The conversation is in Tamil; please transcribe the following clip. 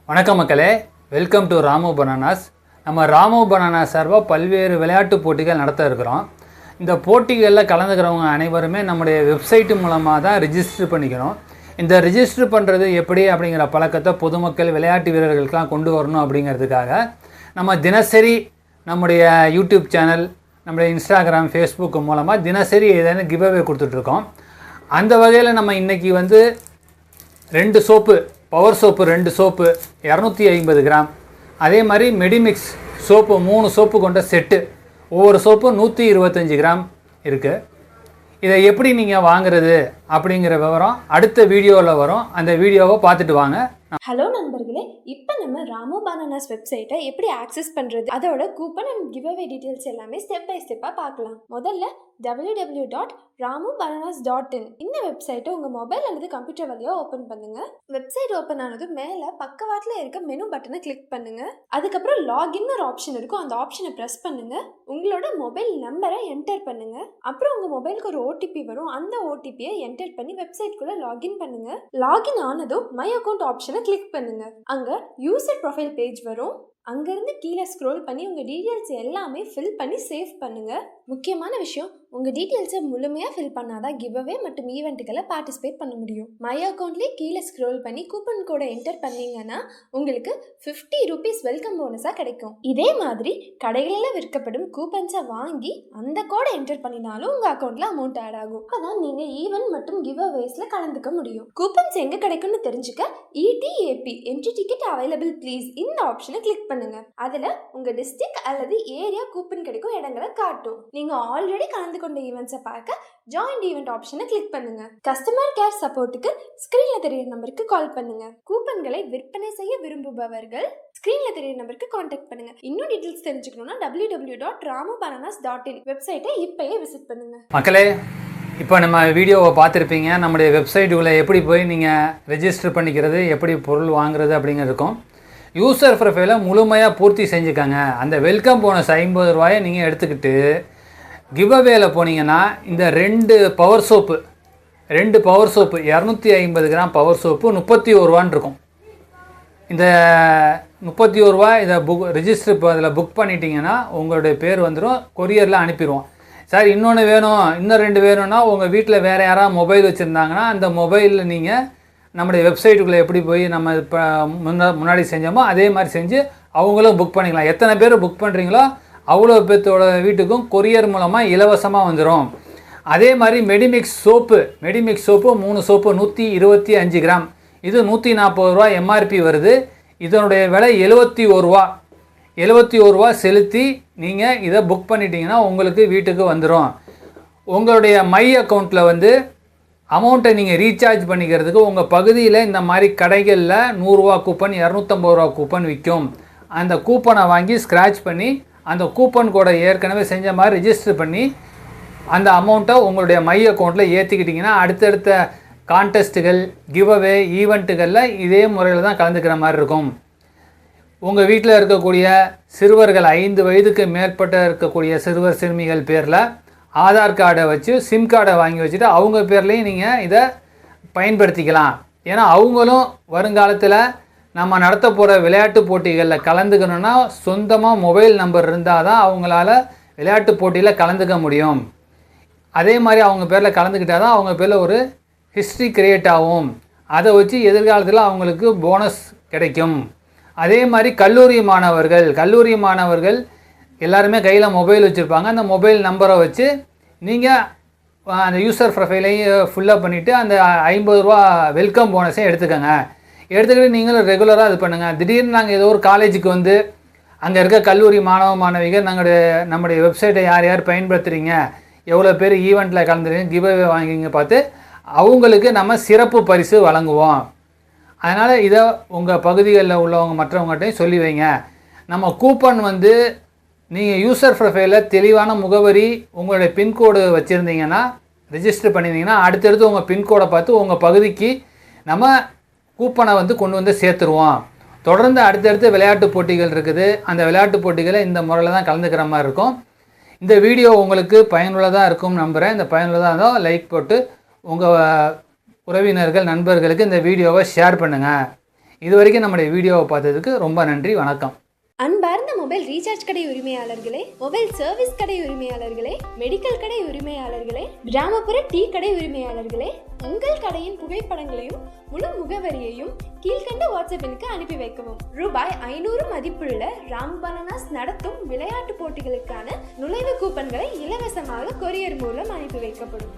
வணக்கம் மக்களே, வெல்கம் டு ராமு பனானாஸ். நம்ம ராமு பனானாஸ் சார்பாக பல்வேறு விளையாட்டு போட்டிகள் நடத்த இருக்கிறோம். இந்த போட்டிகளில் கலந்துக்கிறவங்க அனைவருமே நம்முடைய வெப்சைட்டு மூலமாக தான் ரிஜிஸ்டர் பண்ணிக்கணும். இந்த ரிஜிஸ்டர் பண்ணுறது எப்படி அப்படிங்கிற பழக்கத்தை பொதுமக்கள் விளையாட்டு வீரர்களுக்கெலாம் கொண்டு வரணும் அப்படிங்கிறதுக்காக நம்ம தினசரி நம்முடைய யூடியூப் சேனல், நம்முடைய இன்ஸ்டாகிராம், ஃபேஸ்புக் மூலமாக தினசரி ஏதாவது கிவ் அவே கொடுத்துட்ருக்கோம். அந்த வகையில் நம்ம இன்றைக்கி 2 soap, power soap 2 soap 250 gram, அதே மாதிரி மெடிமிக்ஸ் சோப்பு 3 சோப்பு கொண்ட செட்டு, ஒவ்வொரு சோப்பும் 125 கிராம் இருக்குது. இதை எப்படி நீங்கள் வாங்குறது அப்படிங்கிற விவரம் அடுத்த வீடியோவில் வரும். அந்த வீடியோவை பார்த்துட்டு வாங்க. ஹலோ நண்பர்களே, இப்போ நம்ம ராமு பனானாஸ் வெப்சைட்டை எப்படி ஆக்சஸ் பண்ணுறது, அதோட coupon and give away details எல்லாமே ஸ்டெப் பை ஸ்டெப்பாக பார்க்கலாம். முதல்ல www.ramubananas.in இந்த வெப்சைட்டை உங்கள் மொபைல் அல்லது கம்ப்யூட்டர் வழியாக ஓப்பன் பண்ணுங்கள். வெப்சைட் ஓப்பன் ஆனதும் மேலே பக்கவாட்டில் இருக்க மெனு பட்டனை கிளிக் பண்ணுங்கள். அதுக்கப்புறம் லாகின் ஒரு ஆப்ஷன் இருக்கும், அந்த ஆப்ஷனை ப்ரெஸ் பண்ணுங்கள். உங்களோட மொபைல் நம்பரை என்டர் பண்ணுங்கள். அப்புறம் உங்கள் மொபைலுக்கு ஒரு ஓடிபி வரும், அந்த ஓடிபியை என்டர் பண்ணி வெப்சைட்குள்ளே லாகின் பண்ணுங்கள். லாகின் ஆனதும் மை அக்கௌண்ட் ஆப்ஷனை கிளிக் பண்ணுங்க. அங்க யூசர் ப்ரொஃபைல் பேஜ் வரும். அங்கேருந்து கீழே ஸ்க்ரோல் பண்ணி உங்கள் டீட்டெயில்ஸ் எல்லாமே ஃபில் பண்ணி சேவ் பண்ணுங்கள். முக்கியமான விஷயம், உங்கள் டீட்டெயில்ஸை முழுமையாக ஃபில் பண்ணாதான் கிவ் அவே மற்றும் ஈவெண்ட்டுகளை பார்ட்டிசிபேட் பண்ண முடியும். மை அக்கௌண்ட்லேயே கீழே ஸ்க்ரோல் பண்ணி கூப்பன் கோடை என்டர் பண்ணீங்கன்னா உங்களுக்கு 50 ரூபீஸ் வெல்கம் போனஸாக கிடைக்கும். இதே மாதிரி கடைகளில் விற்கப்படும் கூப்பன்ஸை வாங்கி அந்த கோடை என்டர் பண்ணினாலும் உங்கள் அக்கௌண்ட்டில் அமௌண்ட் ஆட் ஆகும். அதான் நீங்கள் ஈவெண்ட் மற்றும் கிவ் அவேஸில் கலந்துக்க முடியும். கூப்பன்ஸ் எங்கே கிடைக்கும்னு தெரிஞ்சுக்க ETAP entry ticket available please இந்த ஆப்ஷனை கிளிக் பண்ணுங்க. அதுல உங்க டிஸ்ட்ரிக்ட் அல்லது ஏரியா கூப்பன் கிடைக்கும் இடங்களை காட்டும். நீங்க ஆல்ரெடி கலந்து கொண்ட ஈவெண்ட்ஸை பார்க்க ஜாயின்ட் ஈவெண்ட் ஆப்ஷனை கிளிக் பண்ணுங்க. கஸ்டமர் கேர் சப்போர்ட்டுக்கு ஸ்கிரீன்ல தெரியுற நம்பருக்கு கால் பண்ணுங்க. கூப்பன்களை விற்பனை செய்ய விரும்புபவர்கள் ஸ்கிரீன்ல தெரியுற நம்பருக்கு கான்டாக்ட் பண்ணுங்க. இன்னும் டீடைல்ஸ் தெரிஞ்சுக்கணும்னா www.ramubananas.in வெப்சைட்டை இப்பயே விசிட் பண்ணுங்க. மக்களே, இப்போ நம்ம வீடியோவை பார்த்துருப்பீங்க. நம்முடைய வெப்சைட்டுக்குள்ளே எப்படி போய் நீங்கள் ரெஜிஸ்டர் பண்ணிக்கிறது, எப்படி பொருள் வாங்குறது அப்படிங்கிறதுக்கும் யூசர் ப்ரொஃபைலை முழுமையாக பூர்த்தி செஞ்சுக்கோங்க. அந்த வெல்கம் போனஸ் 50 ரூபாயை நீங்கள் எடுத்துக்கிட்டு கிவ் அவேல போனீங்கன்னா இந்த 2 power soap 250 gram power soap 31 ரூபான்னு இருக்கும். இந்த 31 ரூபா இதை ரிஜிஸ்டர் இப்போ அதில் புக் பண்ணிட்டீங்கன்னா உங்களுடைய பேர் வந்துடும், கொரியரில் அனுப்பிடுவோம். சார் இன்னொன்று வேணும், இன்னும் 2 வேணும்னா உங்கள் வீட்டில் வேறு யாராவது மொபைல் வச்சுருந்தாங்கன்னா அந்த மொபைலில் நீங்கள் நம்முடைய வெப்சைட்டுக்குள்ளே எப்படி போய் நம்ம இப்போ முன்னாடி செஞ்சோமோ அதே மாதிரி செஞ்சு அவங்களும் புக் பண்ணிக்கலாம். எத்தனை பேர் புக் பண்ணுறீங்களோ அவ்வளோ பேர்த்தோட வீட்டுக்கும் கொரியர் மூலமாக இலவசமாக வந்துடும். அதே மாதிரி மெடிமிக்ஸ் சோப்பு 3 சோப்பு 125 கிராம், இது 140 ரூபா எம்ஆர்பி வருது. இதனுடைய விலை 71 ரூபா. 71 ரூபா செலுத்தி நீங்கள் இதை புக் பண்ணிட்டீங்கன்னா உங்களுக்கு வீட்டுக்கு வந்துடும். உங்களுடைய மை அக்கௌண்ட்டில் அமௌண்ட்டை நீங்கள் ரீசார்ஜ் பண்ணிக்கிறதுக்கு உங்கள் பகுதியில் இந்த மாதிரி கடைகளில் 100 ரூபா கூப்பன், 250 ரூபா கூப்பன் விற்கும். அந்த கூப்பனை வாங்கி ஸ்க்ராட்ச் பண்ணி அந்த கூப்பன் கூட ஏற்கனவே செஞ்ச மாதிரி ரிஜிஸ்டர் பண்ணி அந்த அமௌண்ட்டை உங்களுடைய மை அக்கௌண்ட்டில் ஏற்றிக்கிட்டிங்கன்னா அடுத்தடுத்த கான்டெஸ்ட்டுகள், கிவ் அவே, ஈவெண்ட்டுகளில் இதே முறையில் தான் கலந்துக்கிற மாதிரி இருக்கும். உங்கள் வீட்டில் இருக்கக்கூடிய சிறுவர்கள் 5 வயதுக்கு மேற்பட்ட இருக்கக்கூடிய சிறுவர் சிறுமிகள் பேரில் ஆதார் கார்டை வச்சு சிம் கார்டை வாங்கி வச்சுட்டு அவங்க பேர்லேயும் நீங்கள் இதை பயன்படுத்திக்கலாம். ஏன்னா அவங்களும் வருங்காலத்தில் நம்ம நடத்த போகிற விளையாட்டு போட்டிகளில் கலந்துக்கணுன்னா சொந்தமாக மொபைல் நம்பர் இருந்தால் தான் அவங்களால விளையாட்டு போட்டியில் கலந்துக்க முடியும். அதே மாதிரி அவங்க பேரில் கலந்துக்கிட்டால் தான் அவங்க பேரில் ஒரு ஹிஸ்ட்ரி கிரியேட் ஆகும். அதை வச்சு எதிர்காலத்தில் அவங்களுக்கு போனஸ் கிடைக்கும். அதே மாதிரி கல்லூரி மாணவர்கள் எல்லாருமே கையில் மொபைல் வச்சுருப்பாங்க. அந்த மொபைல் நம்பரை வச்சு நீங்கள் அந்த யூசர் ப்ரொஃபைலையும் ஃபுல்லாக பண்ணிவிட்டு அந்த 50 ரூபா வெல்கம் போனஸையும் எடுத்துக்கிட்டு நீங்களும் ரெகுலராக இது பண்ணுங்கள். திடீர்னு நாங்கள் ஏதோ ஒரு காலேஜுக்கு அங்கே இருக்க கல்லூரி மாணவிகள் நம்முடைய வெப்சைட்டை யார் பயன்படுத்துகிறீங்க, எவ்வளோ பேர் ஈவெண்ட்டில் கலந்துறீங்க, கிவ் அவே வாங்கிங்க பார்த்து அவங்களுக்கு நம்ம சிறப்பு பரிசு வழங்குவோம். அதனால் இதை உங்கள் பகுதிகளில் உள்ளவங்க மற்றவங்ககிட்டையும் சொல்லி வைங்க. நம்ம கூப்பன் நீங்கள் யூசர் ப்ரொஃபைலில் தெளிவான முகவரி, உங்களுடைய பின்கோடு வச்சுருந்தீங்கன்னா, ரிஜிஸ்டர் பண்ணியிருந்தீங்கன்னா அடுத்தடுத்து உங்கள் பின்கோடை பார்த்து உங்கள் பகுதிக்கு நம்ம கூப்பனை கொண்டு சேர்த்துருவோம். தொடர்ந்து அடுத்தடுத்து விளையாட்டு போட்டிகள் இருக்குது. அந்த விளையாட்டு போட்டிகளை இந்த முறையில் தான் கலந்துக்கிற மாதிரி இருக்கும். இந்த வீடியோ உங்களுக்கு பயனுள்ளதாக இருக்கும் நம்புகிறேன். இந்த பயனுள்ளதாக இருந்தால் லைக் போட்டு உங்கள் உறவினர்கள், நண்பர்களுக்கு இந்த வீடியோவை ஷேர் பண்ணுங்கள். இது வரைக்கும் நம்முடைய வீடியோவை பார்த்ததுக்கு ரொம்ப நன்றி. வணக்கம். அன்பார்ந்த மொபைல் ரீசார்ஜ் கடை உரிமையாளர்களே, மொபைல் சர்வீஸ் கடை உரிமையாளர்களே, மெடிக்கல் கடை உரிமையாளர்களே, கிராமப்புற டீ கடை உரிமையாளர்களே, உங்கள் கடையின் புகைப்படங்களையும் முழு முகவரியையும் கீழ்கண்ட வாட்ஸ்அப் எண்ணுக்கு அனுப்பி வைக்கவும். ரூபாய் 500 மதிப்புள்ள ராம் பனானாஸ் நடத்தும் விளையாட்டு போட்டிகளுக்கான நுழைவு கூப்பன்களை இலவசமாக கொரியர் மூலம் அனுப்பி வைக்கப்படும்.